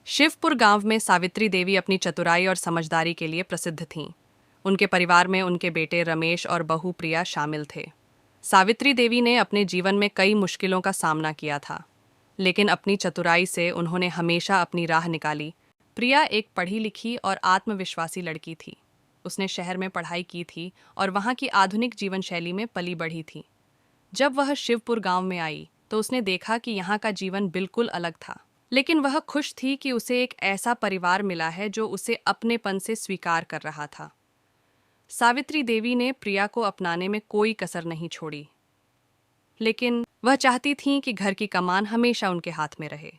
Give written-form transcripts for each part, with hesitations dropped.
शिवपुर गांव में सावित्री देवी अपनी चतुराई और समझदारी के लिए प्रसिद्ध थीं। उनके परिवार में उनके बेटे रमेश और बहू प्रिया शामिल थे। सावित्री देवी ने अपने जीवन में कई मुश्किलों का सामना किया था, लेकिन अपनी चतुराई से उन्होंने हमेशा अपनी राह निकाली। प्रिया एक पढ़ी लिखी और आत्मविश्वासी लड़की थी। उसने शहर में पढ़ाई की थी और वहाँ की आधुनिक जीवन शैली में पली बढ़ी थी। जब वह शिवपुर गांव में आई तो उसने देखा कि यहाँ का जीवन बिल्कुल अलग था, लेकिन वह खुश थी कि उसे एक ऐसा परिवार मिला है जो उसे अपनेपन से स्वीकार कर रहा था। सावित्री देवी ने प्रिया को अपनाने में कोई कसर नहीं छोड़ी, लेकिन वह चाहती थीं कि घर की कमान हमेशा उनके हाथ में रहे।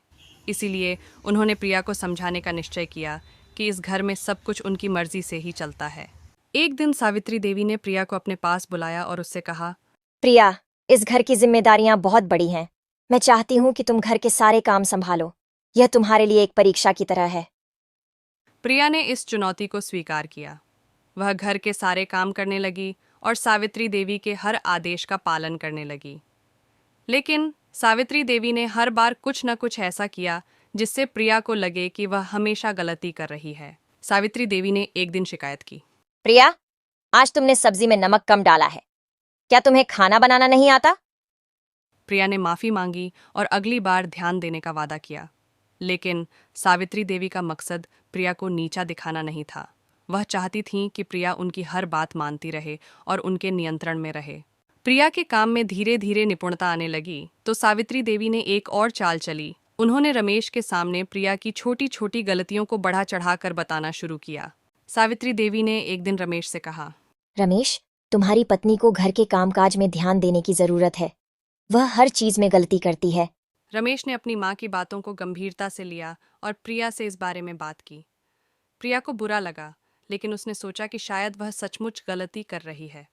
इसीलिए उन्होंने प्रिया को समझाने का निश्चय किया कि इस घर में सब कुछ उनकी मर्जी से ही चलता है। एक दिन सावित्री देवी ने प्रिया को अपने पास बुलाया और उससे कहा, प्रिया, इस घर की जिम्मेदारियां बहुत बड़ी हैं। मैं चाहती हूँ कि तुम घर के सारे काम संभालो। यह तुम्हारे लिए एक परीक्षा की तरह है। प्रिया ने इस चुनौती को स्वीकार किया। वह घर के सारे काम करने लगी और सावित्री देवी के हर आदेश का पालन करने लगी। लेकिन सावित्री देवी ने हर बार कुछ न कुछ ऐसा किया जिससे प्रिया को लगे कि वह हमेशा गलती कर रही है। सावित्री देवी ने एक दिन शिकायत की, प्रिया, आज तुमने सब्जी में नमक कम डाला है। क्या तुम्हें खाना बनाना नहीं आता? प्रिया ने माफी मांगी और अगली बार ध्यान देने का वादा किया। लेकिन सावित्री देवी का मकसद प्रिया को नीचा दिखाना नहीं था। वह चाहती थीं कि प्रिया उनकी हर बात मानती रहे और उनके नियंत्रण में रहे। प्रिया के काम में धीरे धीरे निपुणता आने लगी तो सावित्री देवी ने एक और चाल चली। उन्होंने रमेश के सामने प्रिया की छोटी छोटी गलतियों को बढ़ा चढ़ाकर बताना शुरू किया। सावित्री देवी ने एक दिन रमेश से कहा, रमेश, तुम्हारी पत्नी को घर के कामकाज में ध्यान देने की जरूरत है। वह हर चीज में गलती करती है। रमेश ने अपनी माँ की बातों को गंभीरता से लिया और प्रिया से इस बारे में बात की। प्रिया को बुरा लगा, लेकिन उसने सोचा कि शायद वह सचमुच गलती कर रही है।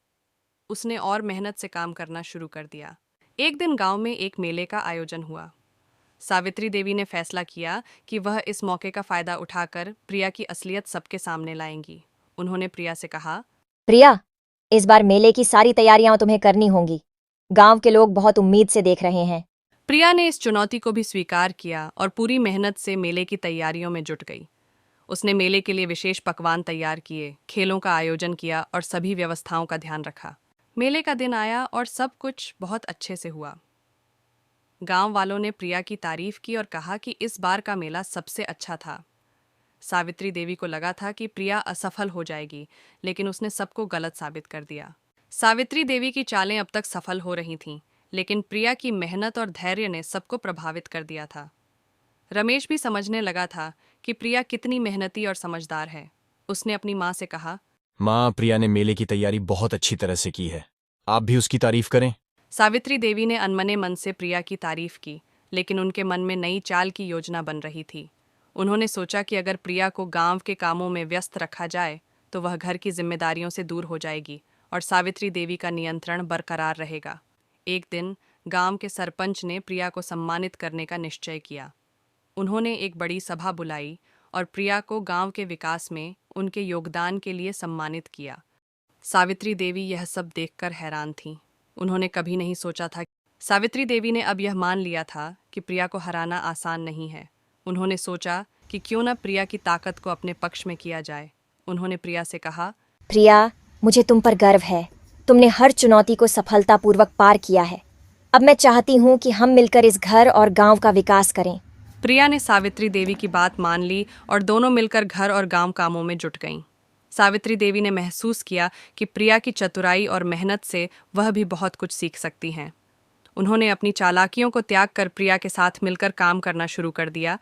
उसने और मेहनत से काम करना शुरू कर दिया। एक दिन गांव में एक मेले का आयोजन हुआ। सावित्री देवी ने फैसला किया कि वह इस मौके का फायदा उठाकर प्रिया की असलियत सबके सामने लाएंगी। उन्होंने प्रिया से कहा, प्रिया, इस बार मेले की सारी तैयारियां तुम्हें करनी होंगी। गांव के लोग बहुत उम्मीद से देख रहे हैं। प्रिया ने इस चुनौती को भी स्वीकार किया और पूरी मेहनत से मेले की तैयारियों में जुट गई। उसने मेले के लिए विशेष पकवान तैयार किए, खेलों का आयोजन किया और सभी व्यवस्थाओं का ध्यान रखा। मेले का दिन आया और सब कुछ बहुत अच्छे से हुआ। गांव वालों ने प्रिया की तारीफ की और कहा कि इस बार का मेला सबसे अच्छा था। सावित्री देवी को लगा था कि प्रिया असफल हो जाएगी, लेकिन उसने सबको गलत साबित कर दिया। सावित्री देवी की चालें अब तक सफल हो रही थीं, लेकिन प्रिया की मेहनत और धैर्य ने सबको प्रभावित कर दिया था। रमेश भी समझने लगा था कि प्रिया कितनी मेहनती और समझदार है। उसने अपनी माँ से कहा, माँ, प्रिया ने मेले की तैयारी बहुत अच्छी तरह से की है। आप भी उसकी तारीफ करें। सावित्री देवी ने अनमने मन से प्रिया की तारीफ की, लेकिन उनके मन में नई चाल की योजना बन रही थी। उन्होंने सोचा कि अगर प्रिया को गांव के कामों में व्यस्त रखा जाए तो वह घर की जिम्मेदारियों से दूर हो जाएगी और सावित्री देवी का नियंत्रण बरकरार रहेगा। एक दिन गांव के सरपंच ने प्रिया को सम्मानित करने का निश्चय किया। उन्होंने एक बड़ी सभा बुलाई और प्रिया को गांव के विकास में उनके योगदान के लिए सम्मानित किया। सावित्री देवी यह सब देखकर हैरान थीं। उन्होंने कभी नहीं सोचा था। सावित्री देवी ने अब यह मान लिया था कि प्रिया को हराना आसान नहीं है। उन्होंने सोचा कि क्यों न प्रिया की ताकत को अपने पक्ष में किया जाए। उन्होंने प्रिया से कहा, प्रिया, मुझे तुम पर गर्व है। तुमने हर चुनौती को सफलतापूर्वक पार किया है। अब मैं चाहती हूँ कि हम मिलकर इस घर और गांव का विकास करें। प्रिया ने सावित्री देवी की बात मान ली और दोनों मिलकर घर और गांव कामों में जुट गईं। सावित्री देवी ने महसूस किया कि प्रिया की चतुराई और मेहनत से वह भी बहुत कुछ सीख सकती हैं। उन्होंने अपनी चालाकियों को त्याग कर प्रिया के साथ मिलकर काम करना शुरू कर दिया।